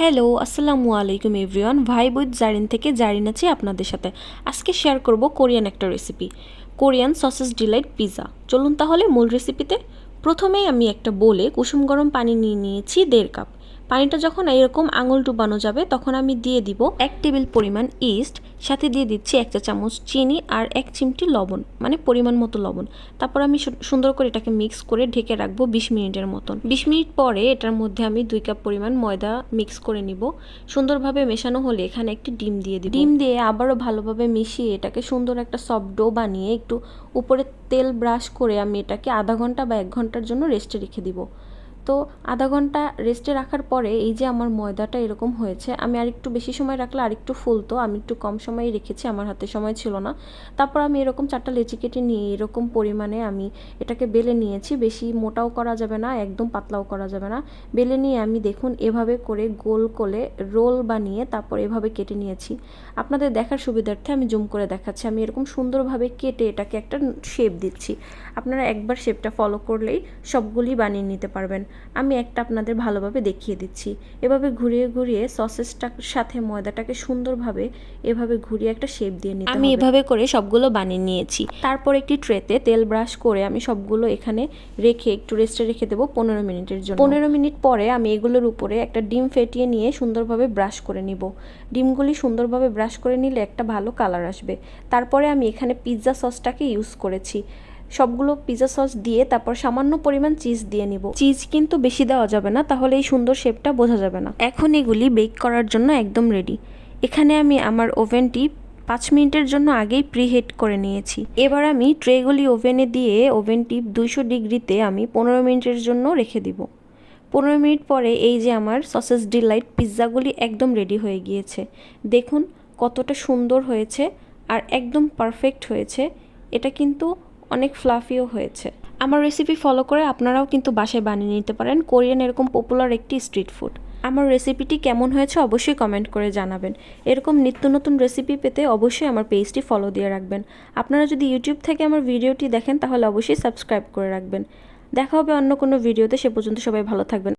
Hello, আসসালামু আলাইকুম everyone. Vibe with Zarin থেকে জারিন আছি আপনাদের সাথে। আজকে শেয়ার করব কোরিয়ান একটা recipe, Korean sausages delight pizza. চলুন তাহলে মূল রেসিপিতে। প্রথমেই আমি একটা বোলে কুসুম গরম পানি নিয়ে নিয়েছি 1.5 কাপ। পানিটা যখন এরকম আঙুল ডুবানো যাবে তখন আমি দিয়ে দিব 1 টেবিল পরিমাণ ইস্ট, সাথে দিয়ে দিচ্ছি 1 চা চামচ চিনি আর 1 চিমটি লবণ, মানে পরিমাণ মতো লবণ। তারপর আমি সুন্দর করে এটাকে মিক্স করে ঢেকে রাখবো 20 মিনিটের মতন। 20 মিনিট পরে এটার মধ্যে আমি 2 কাপ পরিমাণ ময়দা মিক্স করে নিব। সুন্দরভাবে মেশানো হলে এখানে একটি ডিম দিয়ে দিব। ডিম দিয়ে আবারও ভালোভাবে মিশিয়ে এটাকে সুন্দর একটা সফট ডো বানিয়ে একটু উপরে তেল ব্রাশ করে আমি এটাকে আধা ঘন্টা বা 1 ঘন্টার জন্য রেস্টে রেখে দিব। তো আধা ঘন্টা রেস্টে রাখার পরে এই যে আমার ময়দাটা এরকম হয়েছে। আমি আরেকটু বেশি সময় রাখলে আরেকটু ফুলতো, আমি একটু কম সময় রেখেছি, আমার হাতে সময় ছিল না। তারপর আমি এরকম 4টা লেচি কেটে নিয়ে এরকম পরিমাণে আমি এটাকে বেলে নিয়েছি। বেশি মোটাও করা যাবে না, একদম পাতলাও করা যাবে না। বেলে নিয়ে আমি দেখুন এভাবে করে গোল করে রোল বানিয়ে তারপর এভাবে কেটে নিয়েছি। আপনাদের দেখার সুবিধার্থে আমি জুম করে দেখাচ্ছি। আমি এরকম সুন্দরভাবে কেটে এটাকে একটা শেপ দিচ্ছি। আপনারা একবার শেপটা ফলো করলেই সবগুলি বানিয়ে নিতে পারবেন। আমি একটা আপনাদের ভালোভাবে দেখিয়ে দিচ্ছি। এভাবে ঘুরিয়ে ঘুরিয়ে সসেসটার সাথে ময়দাটাকে সুন্দরভাবে এভাবে ঘুরিয়ে একটা শেপ দিয়ে নিতে হবে। আমি এভাবে করে সবগুলো বানিয়ে নিয়েছি। তারপর একটি ট্রেতে তেল ব্রাশ করে আমি সবগুলো এখানে রেখে একটু রেস্টে রেখে দেবো 15 মিনিটের জন্য। 15 মিনিট পরে আমি এগুলোর উপরে একটা ডিম ফেটিয়ে নিয়ে সুন্দরভাবে ব্রাশ করে নিব। ডিমগুলি সুন্দরভাবে ব্রাশ করে নিলে একটা ভালো কালার আসবে। তারপরে আমি এখানে পিৎজা সসটাকে ইউজ করেছি। সবগুলো পিৎজা সস দিয়ে তারপর সামান্য পরিমাণ চিজ দিয়ে নিব। চিজ কিন্তু বেশি দেওয়া যাবে না, তাহলে এই সুন্দর শেপটা বোঝা যাবে না। এখন এগুলি বেক করার জন্য একদম রেডি। এখানে আমি আমার ওভেনটি 5 মিনিটের জন্য আগেই প্রিহিট করে নিয়েছি। এবার আমি ট্রেগুলি ওভেনে দিয়ে ওভেনটি 200 ডিগ্রিতে আমি 15 মিনিটের জন্য রেখে দিব। 15 মিনিট পরে এই যে আমার সসেস ডিলাইট পিৎজাগুলি একদম রেডি হয়ে গিয়েছে। দেখুন কতটা সুন্দর হয়েছে আর একদম পারফেক্ট হয়েছে। এটা কিন্তু অনেক ফ্লাফিও হয়েছে। আমার রেসিপি ফলো করে আপনারাও কিন্তু বাসায় বানিয়ে নিতে পারেন। কোরিয়ান এরকম পপুলার একটি স্ট্রিট ফুড। আমার রেসিপিটি কেমন হয়েছে অবশ্যই কমেন্ট করে জানাবেন। এরকম নিত্য নতুন রেসিপি পেতে অবশ্যই আমার পেজটি ফলো দিয়ে রাখবেন। আপনারা যদি ইউটিউব থেকে আমার ভিডিওটি দেখেন তাহলে অবশ্যই সাবস্ক্রাইব করে রাখবেন। দেখা হবে অন্য কোনো ভিডিওতে। সে পর্যন্ত সবাই ভালো থাকবেন।